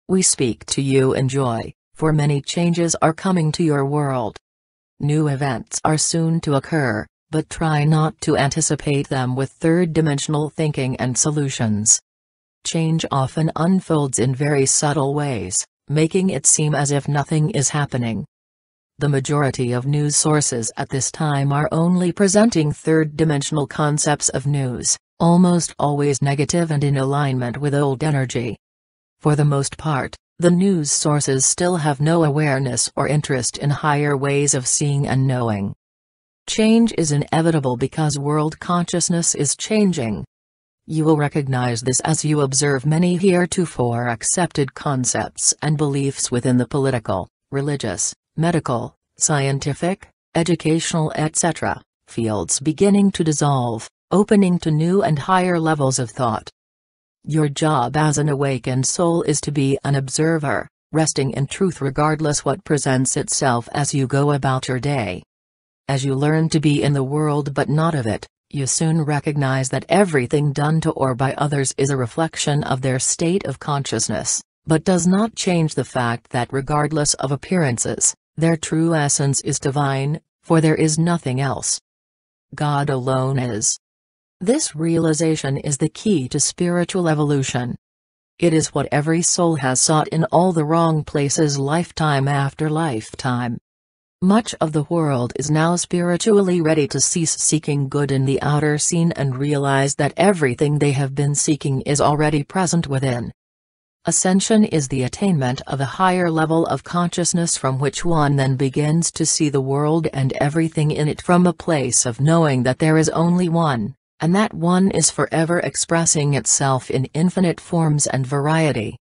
We speak to you in joy, for many changes are coming to your world. New events are soon to occur, but try not to anticipate them with third-dimensional thinking and solutions. Change often unfolds in very subtle ways, making it seem as if nothing is happening. The majority of news sources at this time are only presenting third-dimensional concepts of news, almost always negative and in alignment with old energy. For the most part, the news sources still have no awareness or interest in higher ways of seeing and knowing. Change is inevitable because world consciousness is changing. You will recognize this as you observe many heretofore accepted concepts and beliefs within the political, religious, medical, scientific, educational etc. fields beginning to dissolve, opening to new and higher levels of thought. Your job as an awakened soul is to be an observer, resting in truth regardless what presents itself as you go about your day. As you learn to be in the world but not of it, you soon recognize that everything done to or by others is a reflection of their state of consciousness, but does not change the fact that regardless of appearances, their true essence is divine, for there is nothing else. God alone is. This realization is the key to spiritual evolution. It is what every soul has sought in all the wrong places lifetime after lifetime. Much of the world is now spiritually ready to cease seeking good in the outer scene and realize that everything they have been seeking is already present within. Ascension is the attainment of a higher level of consciousness from which one then begins to see the world and everything in it from a place of knowing that there is only one, and that one is forever expressing itself in infinite forms and variety.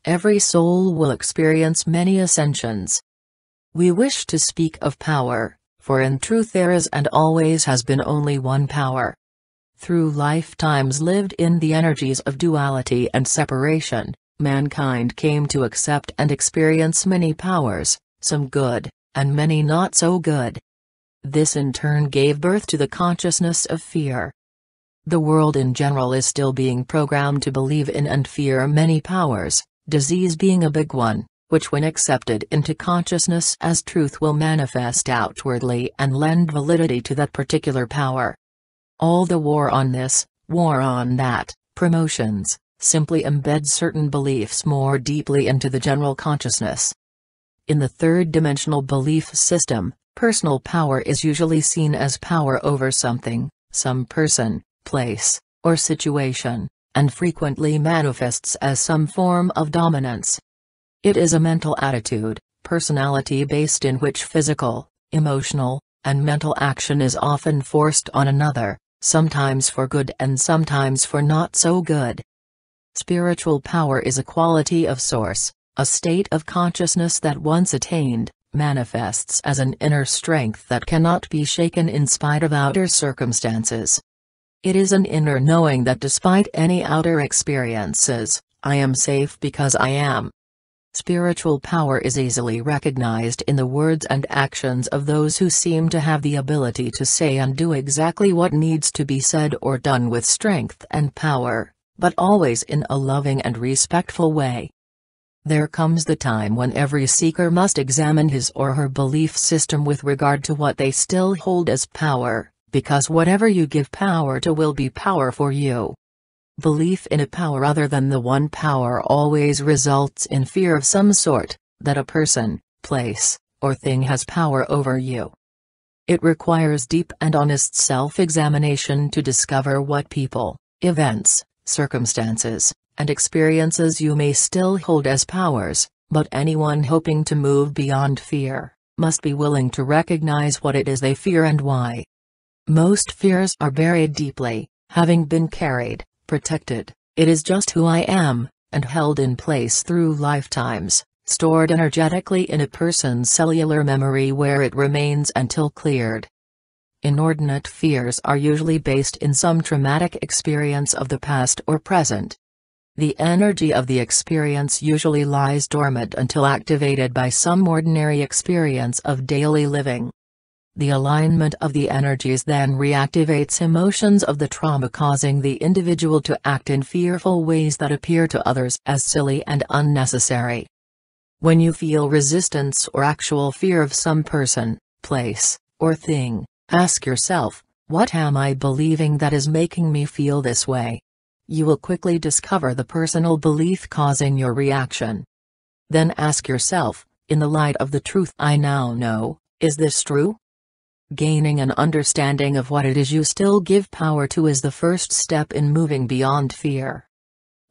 Every soul will experience many ascensions. We wish to speak of power, for in truth there is and always has been only one power. Through lifetimes lived in the energies of duality and separation, mankind came to accept and experience many powers, some good, and many not so good. This in turn gave birth to the consciousness of fear. The world in general is still being programmed to believe in and fear many powers, disease being a big one, which when accepted into consciousness as truth will manifest outwardly and lend validity to that particular power. All the war on this, war on that, promotions, simply embed certain beliefs more deeply into the general consciousness. In the third-dimensional belief system, personal power is usually seen as power over something, some person, place, or situation, and frequently manifests as some form of dominance. It is a mental attitude, personality based in which physical, emotional, and mental action is often forced on another, sometimes for good and sometimes for not so good. Spiritual power is a quality of source, a state of consciousness that once attained, manifests as an inner strength that cannot be shaken in spite of outer circumstances. It is an inner knowing that despite any outer experiences, I am safe because I am. Spiritual power is easily recognized in the words and actions of those who seem to have the ability to say and do exactly what needs to be said or done with strength and power, but always in a loving and respectful way. There comes the time when every seeker must examine his or her belief system with regard to what they still hold as power, because whatever you give power to will be power for you. Belief in a power other than the one power always results in fear of some sort, that a person, place, or thing has power over you. It requires deep and honest self-examination to discover what people, events, circumstances, and experiences you may still hold as powers, but anyone hoping to move beyond fear, must be willing to recognize what it is they fear and why. Most fears are buried deeply, having been carried, protected, it is just who I am, and held in place through lifetimes, stored energetically in a person's cellular memory where it remains until cleared. Inordinate fears are usually based in some traumatic experience of the past or present. The energy of the experience usually lies dormant until activated by some ordinary experience of daily living. The alignment of the energies then reactivates emotions of the trauma, causing the individual to act in fearful ways that appear to others as silly and unnecessary. When you feel resistance or actual fear of some person, place, or thing, ask yourself, what am I believing that is making me feel this way? You will quickly discover the personal belief causing your reaction. Then ask yourself, in the light of the truth I now know, is this true? Gaining an understanding of what it is you still give power to is the first step in moving beyond fear.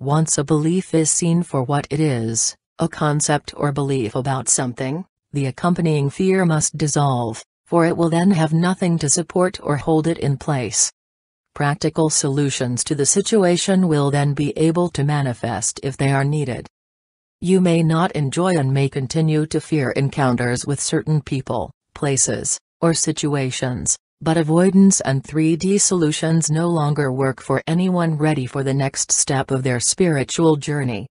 Once a belief is seen for what it is, a concept or belief about something, the accompanying fear must dissolve, for it will then have nothing to support or hold it in place. Practical solutions to the situation will then be able to manifest if they are needed. You may not enjoy and may continue to fear encounters with certain people, places, or situations, but avoidance and 3D solutions no longer work for anyone ready for the next step of their spiritual journey.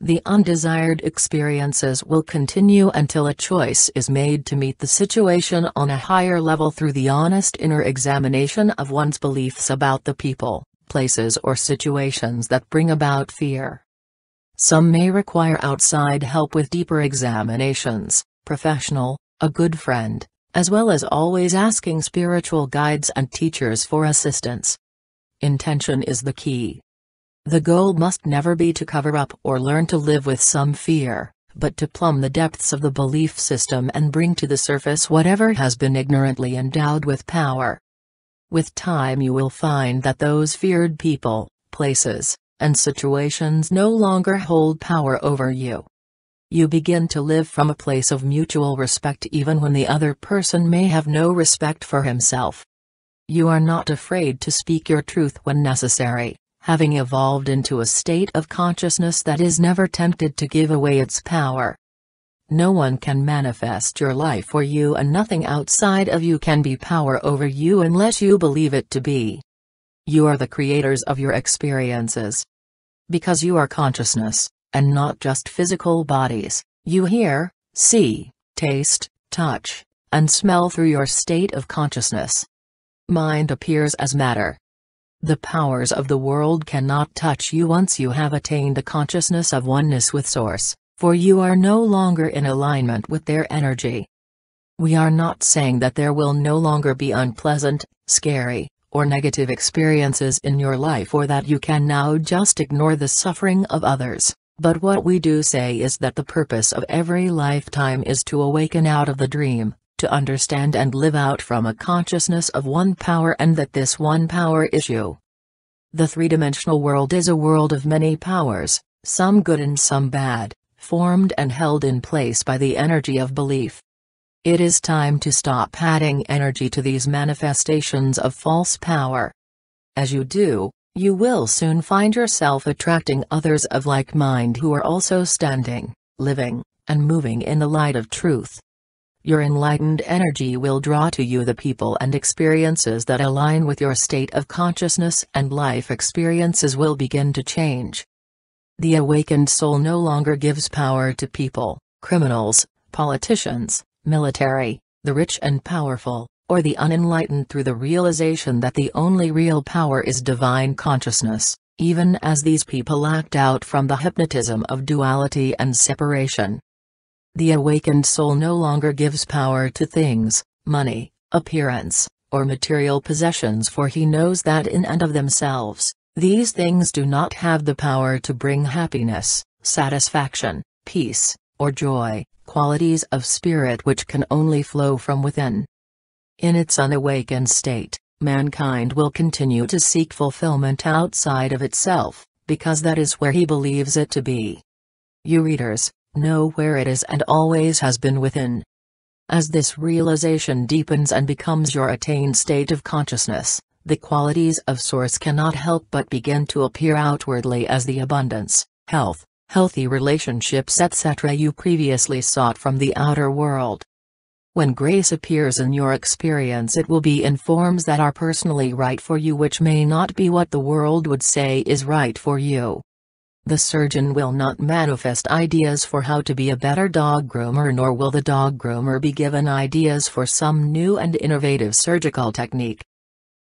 The undesired experiences will continue until a choice is made to meet the situation on a higher level through the honest inner examination of one's beliefs about the people, places or situations that bring about fear. Some may require outside help with deeper examinations, professional, a good friend, as well as always asking spiritual guides and teachers for assistance. Intention is the key. The goal must never be to cover up or learn to live with some fear, but to plumb the depths of the belief system and bring to the surface whatever has been ignorantly endowed with power. With time you will find that those feared people, places, and situations no longer hold power over you. You begin to live from a place of mutual respect even when the other person may have no respect for himself. You are not afraid to speak your truth when necessary, having evolved into a state of consciousness that is never tempted to give away its power. No one can manifest your life for you, and nothing outside of you can be power over you unless you believe it to be. You are the creators of your experiences. Because you are consciousness, and not just physical bodies, you hear, see, taste, touch, and smell through your state of consciousness. Mind appears as matter. The powers of the world cannot touch you once you have attained a consciousness of oneness with Source, for you are no longer in alignment with their energy. We are not saying that there will no longer be unpleasant, scary, or negative experiences in your life, or that you can now just ignore the suffering of others. But what we do say is that the purpose of every lifetime is to awaken out of the dream, to understand and live out from a consciousness of one power, and that this one power is you. The three-dimensional world is a world of many powers, some good and some bad, formed and held in place by the energy of belief. It is time to stop adding energy to these manifestations of false power. As you do, you will soon find yourself attracting others of like mind who are also standing, living, and moving in the light of truth. Your enlightened energy will draw to you the people and experiences that align with your state of consciousness, and life experiences will begin to change. The awakened soul no longer gives power to people, criminals, politicians, military, the rich and powerful, or the unenlightened, through the realization that the only real power is divine consciousness, even as these people act out from the hypnotism of duality and separation. The awakened soul no longer gives power to things, money, appearance, or material possessions, for he knows that in and of themselves, these things do not have the power to bring happiness, satisfaction, peace, or joy, qualities of spirit which can only flow from within. In its unawakened state, mankind will continue to seek fulfillment outside of itself, because that is where he believes it to be. You readers, know where it is and always has been within. As this realization deepens and becomes your attained state of consciousness, the qualities of Source cannot help but begin to appear outwardly as the abundance, health, healthy relationships, etc. you previously sought from the outer world. When grace appears in your experience, it will be in forms that are personally right for you, which may not be what the world would say is right for you. The surgeon will not manifest ideas for how to be a better dog groomer, nor will the dog groomer be given ideas for some new and innovative surgical technique.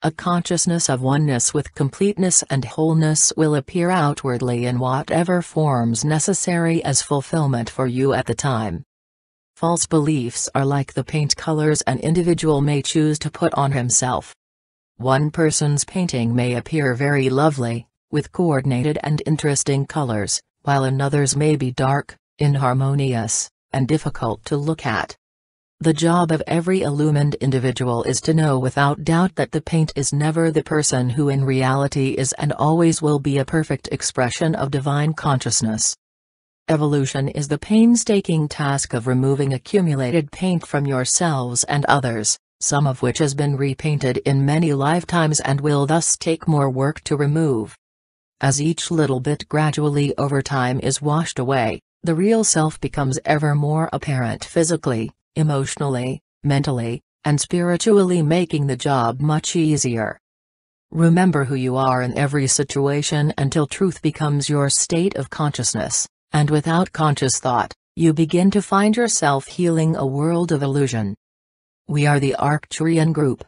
A consciousness of oneness with completeness and wholeness will appear outwardly in whatever forms necessary as fulfillment for you at the time. False beliefs are like the paint colors an individual may choose to put on himself. One person's painting may appear very lovely, with coordinated and interesting colors, while another's may be dark, inharmonious, and difficult to look at. The job of every illumined individual is to know without doubt that the paint is never the person who in reality is and always will be a perfect expression of divine consciousness. Evolution is the painstaking task of removing accumulated paint from yourselves and others, some of which has been repainted in many lifetimes and will thus take more work to remove. As each little bit gradually over time is washed away, the real self becomes ever more apparent physically, emotionally, mentally, and spiritually, making the job much easier. Remember who you are in every situation until truth becomes your state of consciousness, and without conscious thought, you begin to find yourself healing a world of illusion. We are the Arcturian group,